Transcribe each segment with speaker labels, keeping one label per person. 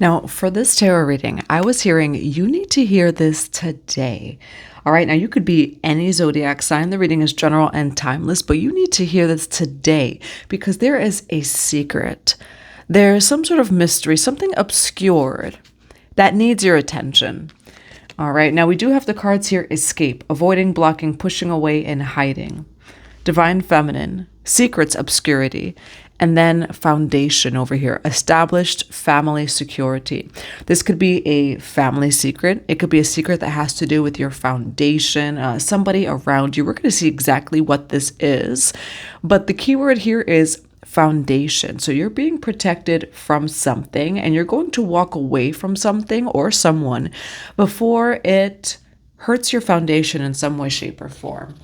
Speaker 1: Now, for this tarot reading, I was hearing you need to hear this today. All right, now you could be any zodiac sign. The reading is general and timeless, but you need to hear this today because there is a secret. There's some sort of mystery, something obscured that needs your attention. All right, now we do have the cards here: escape, avoiding, blocking, pushing away, and hiding. Divine feminine, secrets, obscurity, and then foundation over here, established family security. This could be a family secret. It could be a secret that has to do with your foundation, somebody around you. We're going to see exactly what this is. But the key word here is foundation. So you're being protected from something and you're going to walk away from something or someone before it hurts your foundation in some way, shape, or form.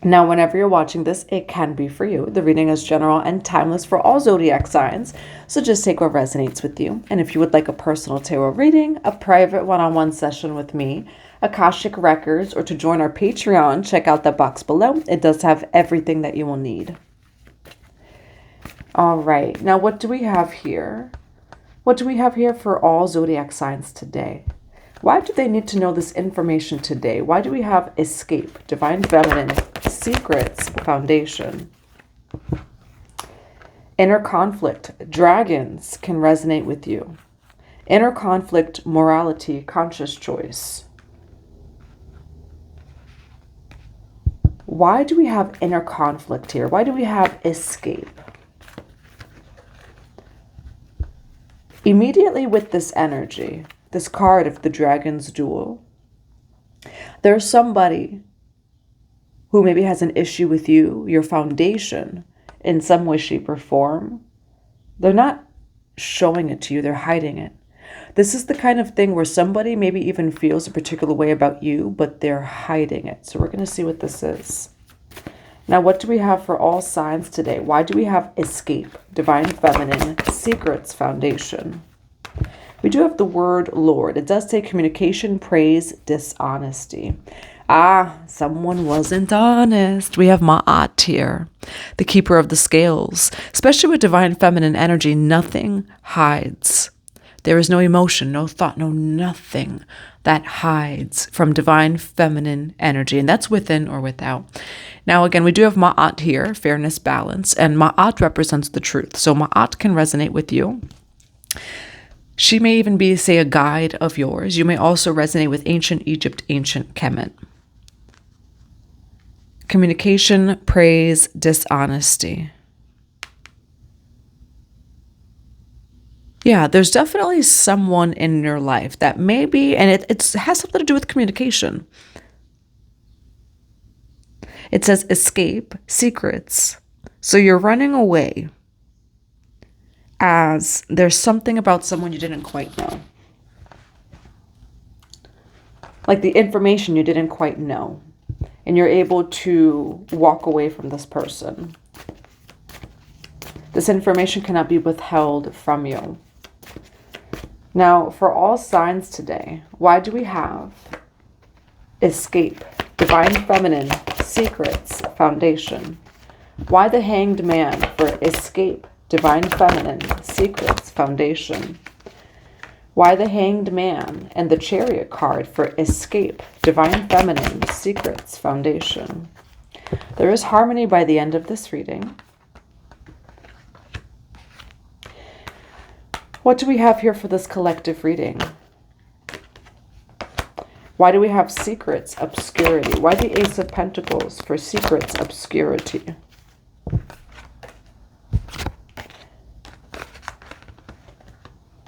Speaker 1: Now, whenever you're watching this, it can be for you. The reading is general and timeless for all zodiac signs, so just take what resonates with you. And if you would like a personal tarot reading, a private one-on-one session with me, Akashic Records, or to join our Patreon, check out the box below. It does have everything that you will need. All right, now what do we have here? What do we have here for all zodiac signs today? Why do they need to know this information today? Why do we have escape, divine feminine, secrets, foundation? Inner conflict, dragons can resonate with you. Inner conflict, morality, conscious choice. Why do we have inner conflict here? Why do we have escape? Immediately with this energy, this card of the Dragon's Duel, there's somebody who maybe has an issue with you, your foundation, in some way, shape, or form. They're not showing it to you, they're hiding it. This is the kind of thing where somebody maybe even feels a particular way about you, but they're hiding it. So we're going to see what this is. Now, what do we have for all signs today? Why do we have escape, divine feminine, secrets, foundation? We do have the word Lord. It does say communication, praise, dishonesty. Someone wasn't honest. We have Ma'at here, the keeper of the scales. Especially with divine feminine energy, nothing hides. There is no emotion, no thought, no nothing that hides from divine feminine energy. And that's within or without. Now, again, we do have Ma'at here, fairness, balance. And Ma'at represents the truth. So Ma'at can resonate with you. She may even be, say, a guide of yours. You may also resonate with ancient Egypt, ancient Kemet. Communication, praise, dishonesty. Yeah, there's definitely someone in your life that maybe, and it has something to do with communication. It says escape, secrets. So you're running away as there's something about someone you didn't quite know. Like the information you didn't quite know. And you're able to walk away from this person. This information cannot be withheld from you. Now, for all signs today, why do we have escape, divine feminine, secrets, foundation? Why the Hanged Man for escape, divine feminine, secrets, foundation? Why the Hanged Man and the Chariot card for escape, divine feminine, secrets, foundation? There is harmony by the end of this reading. What do we have here for this collective reading? Why do we have secrets, obscurity? Why the Ace of Pentacles for secrets, obscurity?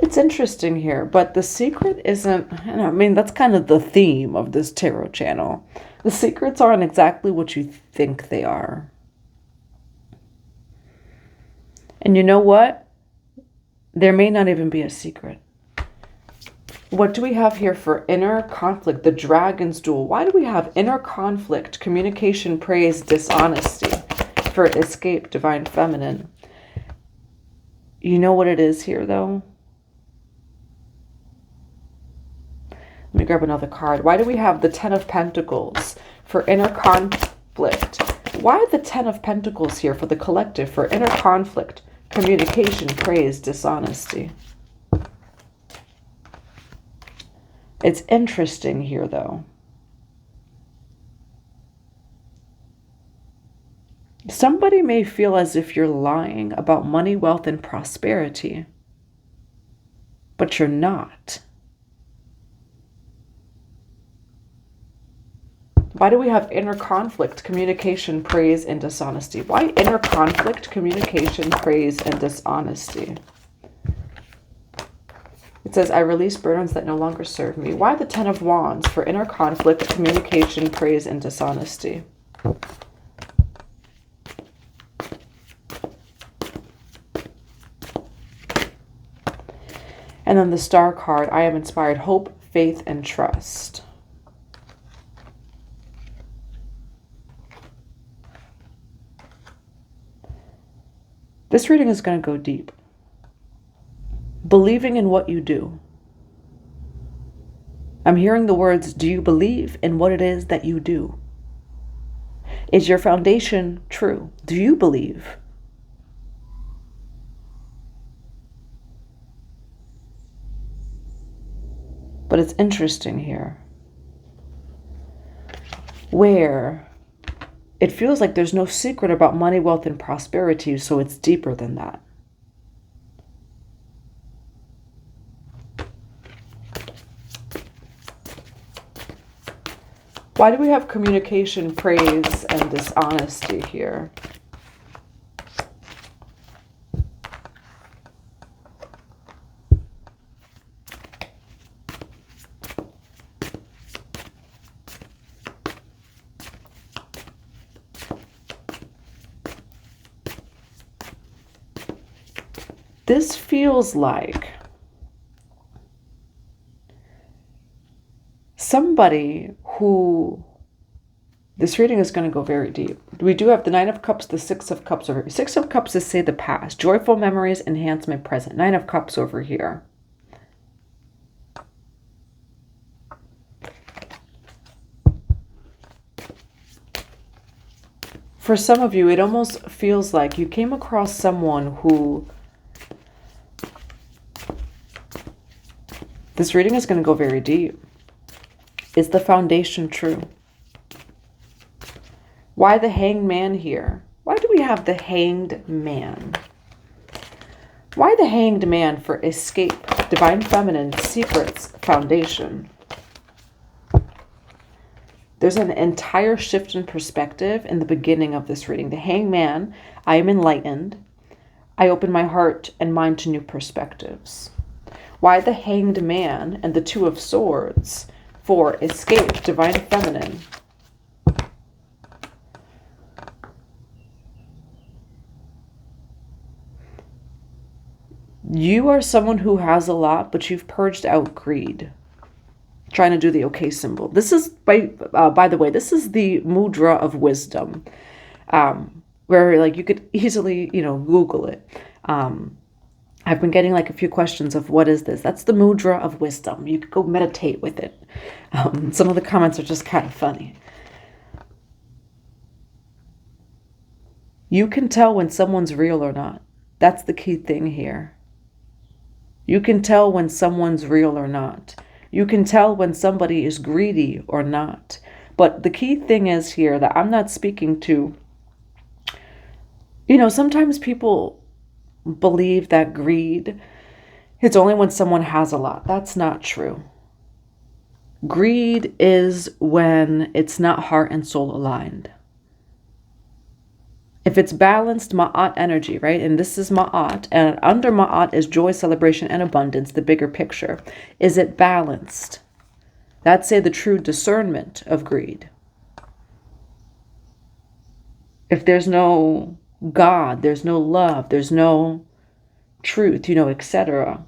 Speaker 1: It's interesting here, but the secret isn't, I mean, that's kind of the theme of this tarot channel. The secrets aren't exactly what you think they are. And you know what? There may not even be a secret. What do we have here for inner conflict? The Dragon's Duel. Why do we have inner conflict, communication, praise, dishonesty for escape, divine feminine? You know what it is here, though? Let me grab another card. Why do we have the Ten of Pentacles for inner conflict? Why the Ten of Pentacles here for the collective for inner conflict, communication, praise, dishonesty? It's interesting here, though. Somebody may feel as if you're lying about money, wealth, and prosperity, but you're not. Why do we have inner conflict, communication, praise, and dishonesty? Why inner conflict, communication, praise, and dishonesty? It says, I release burdens that no longer serve me. Why the 10 of Wands for inner conflict, communication, praise, and dishonesty? And then the Star card, I am inspired, hope, faith, and trust. This reading is going to go deep. Believing in what you do. I'm hearing the words, do you believe in what it is that you do? Is your foundation true? Do you believe? But it's interesting here, where it feels like there's no secret about money, wealth, and prosperity, so it's deeper than that. Why do we have communication, praise, and dishonesty here? This feels like somebody who, this reading is going to go very deep. We do have the 9 of Cups, the 6 of Cups over here. 6 of Cups is, say, the past. Joyful memories, enhancement, present. 9 of Cups over here. For some of you, it almost feels like you came across someone who, this reading is going to go very deep. Is the foundation true? Why the Hanged Man here? Why do we have the Hanged Man? Why the Hanged Man for escape, divine feminine, secrets, foundation? There's an entire shift in perspective in the beginning of this reading. The Hanged Man, I am enlightened. I open my heart and mind to new perspectives. Why the Hanged Man and the 2 of Swords for escape, divine feminine? You are someone who has a lot, but you've purged out greed. Trying to do the okay symbol. This is, by the way, this is the mudra of wisdom, where like you could easily, Google it. I've been getting like a few questions of what is this? That's the mudra of wisdom. You could go meditate with it. Some of the comments are just kind of funny. You can tell when someone's real or not. That's the key thing here. You can tell when someone's real or not. You can tell when somebody is greedy or not. But the key thing is here that I'm not speaking to, sometimes people believe that greed, it's only when someone has a lot. That's not true. Greed is when it's not heart and soul aligned. If it's balanced Ma'at energy, right? And this is Ma'at, and under Ma'at is joy, celebration, and abundance, the bigger picture. Is it balanced? That's, say, the true discernment of greed. If there's no God, there's no love, there's no truth, etc.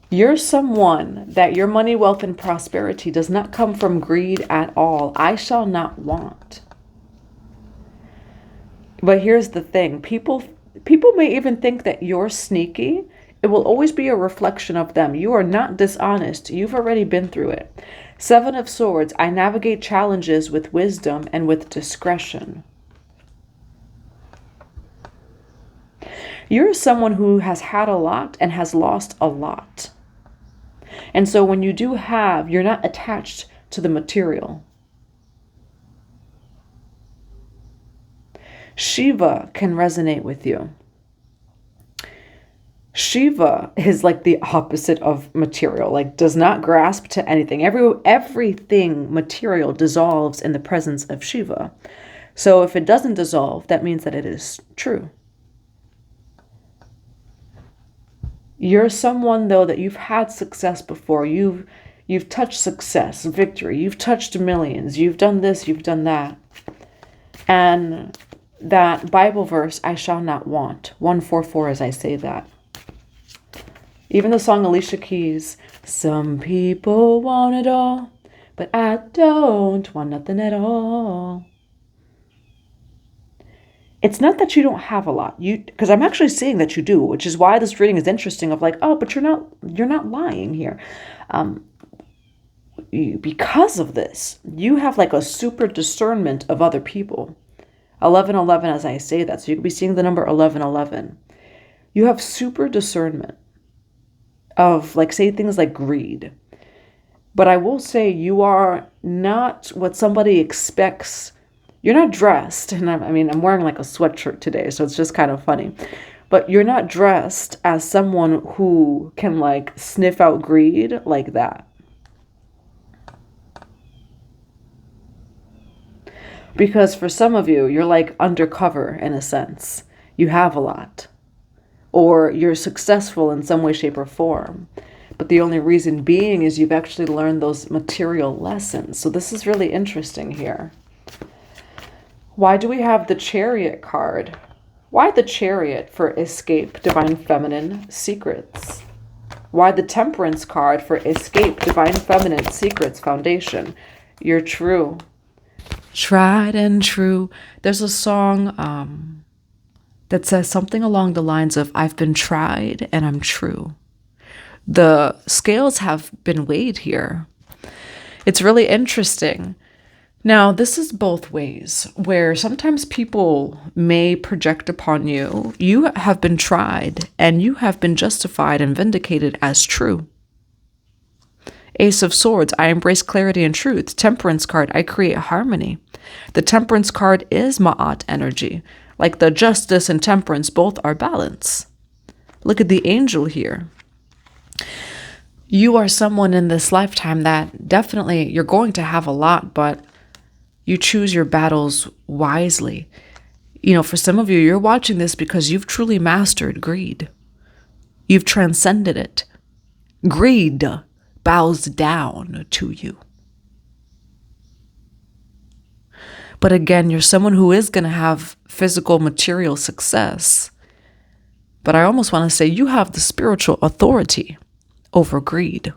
Speaker 1: You're someone that your money, wealth, and prosperity does not come from greed at all. I shall not want. But here's the thing. People may even think that you're sneaky. It will always be a reflection of them. You are not dishonest. You've already been through it. 7 of Swords. I navigate challenges with wisdom and with discretion. You're someone who has had a lot and has lost a lot. And so when you do have, you're not attached to the material. Shiva can resonate with you. Shiva is like the opposite of material, like does not grasp to anything. Everything material dissolves in the presence of Shiva. So if it doesn't dissolve, that means that it is true. You're someone, though, that you've had success before. You've touched success, victory. You've touched millions. You've done this, you've done that. And that Bible verse, I shall not want, 144 as I say that. Even the song Alicia Keys, some people want it all, but I don't want nothing at all. It's not that you don't have a lot, because I'm actually seeing that you do, which is why this reading is interesting. Of like, oh, but you're not lying here, because of this, you have like a super discernment of other people. 1111, as I say that, so you could be seeing the number 1111. You have super discernment of, like, say things like greed. But I will say you are not what somebody expects. You're not dressed, and I'm wearing like a sweatshirt today, so it's just kind of funny. But you're not dressed as someone who can like sniff out greed like that. Because for some of you, you're like undercover in a sense. You have a lot. Or you're successful in some way, shape, or form. But the only reason being is you've actually learned those material lessons. So this is really interesting here. Why do we have the Chariot card? Why the Chariot for escape, divine feminine, secrets? Why the Temperance card for escape, divine feminine, secrets, foundation? You're true. Tried and true. There's a song that says something along the lines of, I've been tried and I'm true. The scales have been weighed here. It's really interesting. Now, this is both ways, where sometimes people may project upon you, you have been tried and you have been justified and vindicated as true. Ace of Swords, I embrace clarity and truth. Temperance card, I create harmony. The Temperance card is Ma'at energy. Like the justice and temperance both are balance. Look at the angel here. You are someone in this lifetime that definitely you're going to have a lot, but you choose your battles wisely. You know, for some of you, you're watching this because you've truly mastered greed. You've transcended it. Greed bows down to you. But again, you're someone who is going to have physical, material success. But I almost want to say you have the spiritual authority over greed.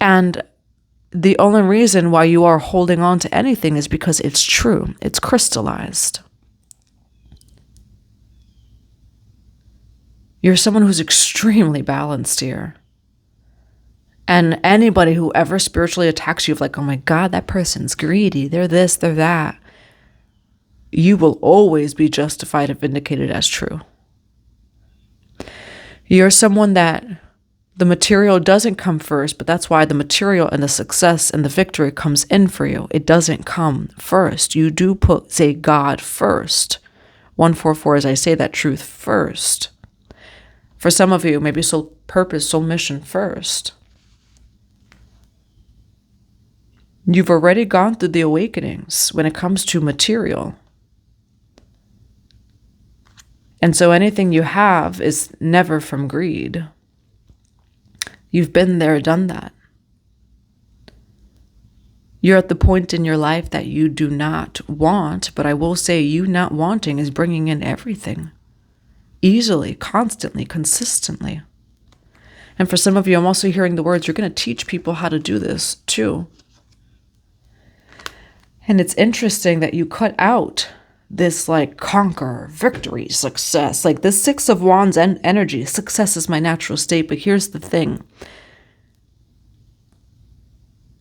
Speaker 1: And the only reason why you are holding on to anything is because it's true. It's crystallized. You're someone who's extremely balanced here. And anybody who ever spiritually attacks you, like, oh my God, that person's greedy, they're this, they're that, you will always be justified and vindicated as true. You're someone that the material doesn't come first, but that's why the material and the success and the victory comes in for you. It doesn't come first. You do say God first. 144, as I say that, truth first. For some of you, maybe soul purpose, soul mission first. You've already gone through the awakenings when it comes to material. And so anything you have is never from greed. You've been there, done that. You're at the point in your life that you do not want, but I will say you not wanting is bringing in everything. Easily, constantly, consistently. And for some of you, I'm also hearing the words, you're going to teach people how to do this too. And it's interesting that you cut out this like conquer, victory, success. Like this Six of Wands energy, success is my natural state. But here's the thing.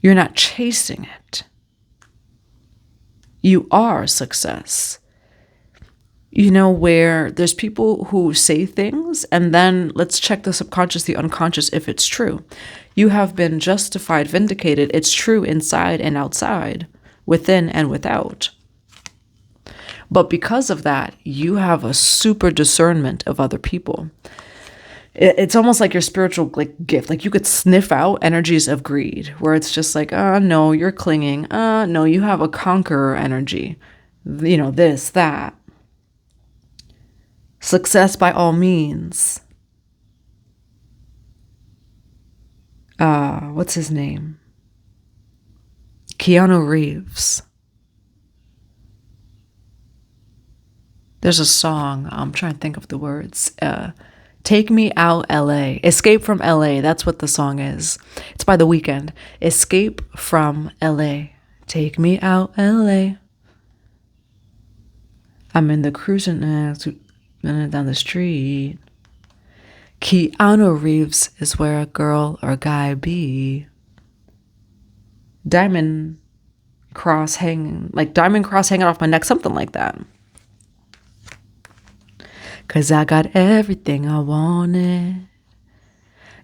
Speaker 1: You're not chasing it. You are success. You know, where there's people who say things and then let's check the subconscious, the unconscious, if it's true. You have been justified, vindicated. It's true inside and outside, within and without. But because of that, you have a super discernment of other people. It's almost like your spiritual gift. Like you could sniff out energies of greed where it's just like, no, you're clinging. No, you have a conqueror energy. You know, this, that. Success by all means. What's his name? Keanu Reeves. There's a song. I'm trying to think of the words. Take Me Out LA. Escape from LA. That's what the song is. It's by The Weeknd. Escape from LA. Take me out LA. I'm in the cruising down the street. Keanu Reeves is where a girl or guy be. Diamond cross hanging off my neck, something like that. 'Cause I got everything I wanted.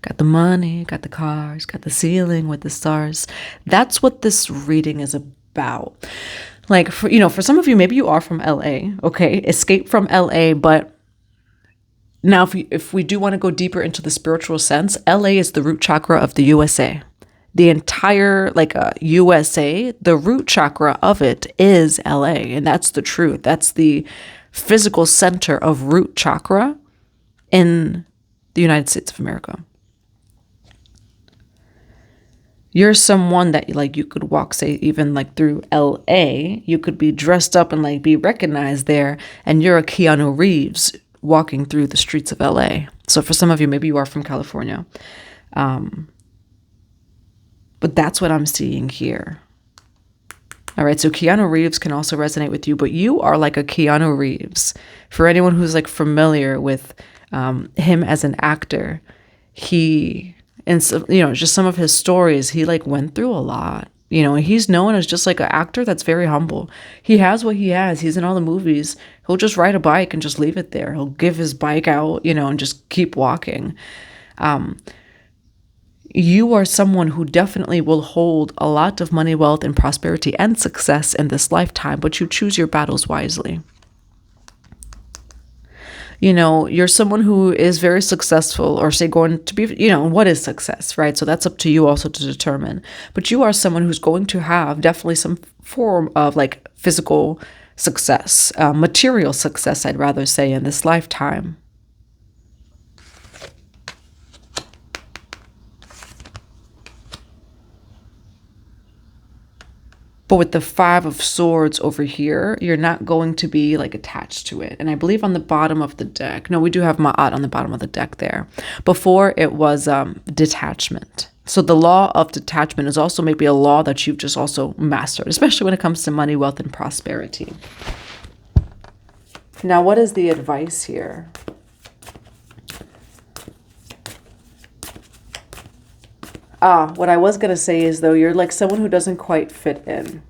Speaker 1: Got the money, got the cars, got the ceiling with the stars. That's what this reading is about. Like, for some of you, maybe you are from LA, okay? Escape from LA, but now if we do want to go deeper into the spiritual sense, LA is the root chakra of the USA. The entire, USA, the root chakra of it is LA, and that's the truth. That's the physical center of root chakra in the United States of America. You're someone that you could walk, say, even through LA, you could be dressed up and be recognized there, and you're a Keanu Reeves walking through the streets of LA. So for some of you, maybe you are from California. But that's what I'm seeing here. All right, so Keanu Reeves can also resonate with you, but you are like a Keanu Reeves. For anyone who's familiar with him as an actor, just some of his stories, he went through a lot. He's known as just an actor that's very humble. He has what he has. He's in all the movies. He'll just ride a bike and just leave it there. He'll give his bike out, and just keep walking. You are someone who definitely will hold a lot of money, wealth, and prosperity and success in this lifetime, but you choose your battles wisely. You're someone who is very successful, or say going to be, what is success, right? So that's up to you also to determine. But you are someone who's going to have definitely some form of physical success, material success, I'd rather say, in this lifetime. But with the 5 of Swords over here, you're not going to be attached to it. And I believe on the bottom of the deck, no, we do have Ma'at on the bottom of the deck there. Before it was detachment. So the law of detachment is also maybe a law that you've just also mastered, especially when it comes to money, wealth, and prosperity. Now, what is the advice here? What I was going to say is, though, you're someone who doesn't quite fit in.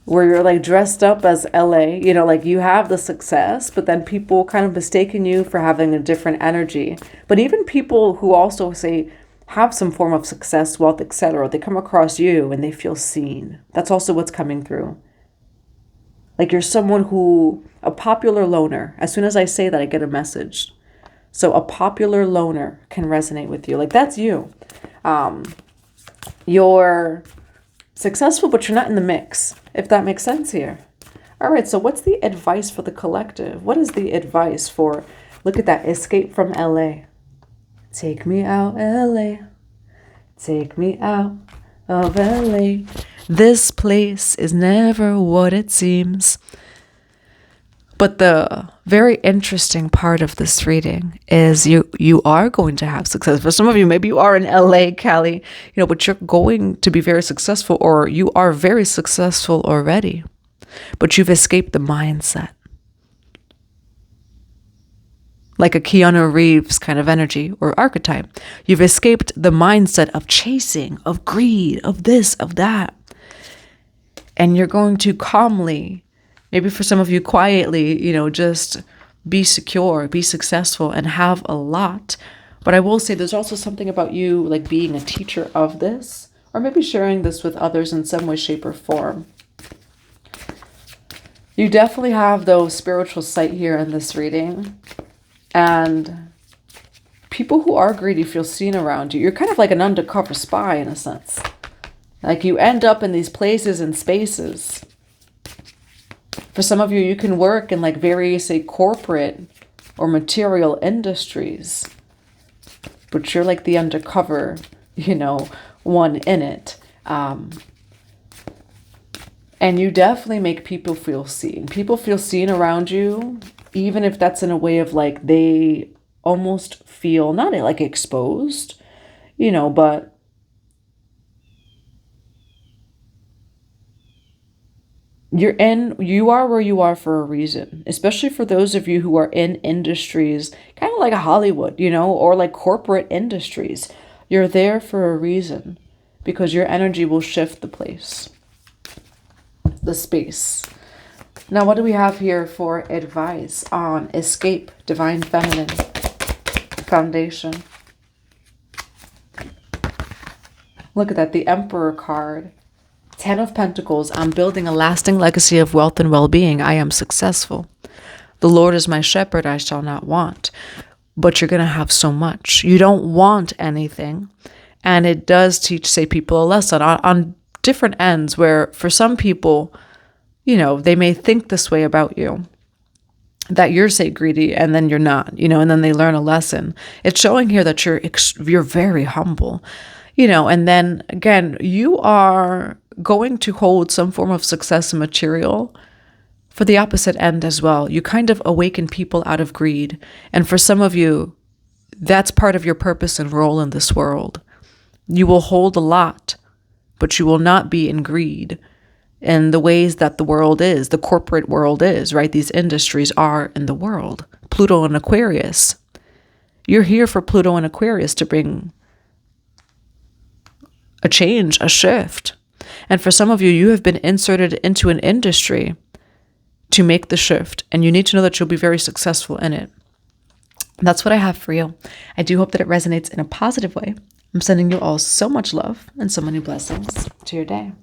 Speaker 1: Where you're dressed up as LA, you have the success, but then people kind of mistaken you for having a different energy. But even people who also say have some form of success, wealth, etc., they come across you and they feel seen. That's also what's coming through. You're someone who, a popular loner. As soon as I say that, I get a message. So a popular loner can resonate with you. That's you. You're successful, but you're not in the mix, if that makes sense here. All right, so what's the advice for the collective? What is the advice for, look at that, escape from LA. Take me out, LA. Take me out of LA. This place is never what it seems. But the very interesting part of this reading is you are going to have success. For some of you, maybe you are in LA, Cali, but you're going to be very successful, or you are very successful already. But you've escaped the mindset. Like a Keanu Reeves kind of energy or archetype. You've escaped the mindset of chasing, of greed, of this, of that. and you're going to calmly, maybe for some of you quietly, just be secure, be successful, and have a lot. But I will say there's also something about you like being a teacher of this, or maybe sharing this with others in some way, shape, or form. You definitely have though spiritual sight here in this reading. And people who are greedy feel seen around you. You're kind of like an undercover spy in a sense. Like you end up in these places and spaces. For some of you, you can work in like very, say, corporate or material industries. But you're like the undercover, one in it. And you definitely make people feel seen. People feel seen around you, even if that's in a way of like they almost feel not like exposed, but you are where you are for a reason, especially for those of you who are in industries, kind of like a Hollywood, or like corporate industries. You're there for a reason because your energy will shift the place, the space. Now, what do we have here for advice on escape, divine feminine, foundation? Look at that, the Emperor card. 10 of Pentacles. I'm building a lasting legacy of wealth and well-being. I am successful. The Lord is my shepherd, I shall not want. But you're going to have so much. You don't want anything. And it does teach, say, people a lesson on different ends where for some people, they may think this way about you, that you're, say, greedy, and then you're not, and then they learn a lesson. It's showing here that you're very humble, and then again, you are going to hold some form of success and material for the opposite end as well. You kind of awaken people out of greed. And for some of you, that's part of your purpose and role in this world. You will hold a lot, but you will not be in greed in the ways that the world is, the corporate world is, right? These industries are in the world. Pluto and Aquarius. You're here for Pluto and Aquarius to bring a change, a shift. And for some of you, you have been inserted into an industry to make the shift. And you need to know that you'll be very successful in it. That's what I have for you. I do hope that it resonates in a positive way. I'm sending you all so much love and so many blessings to your day.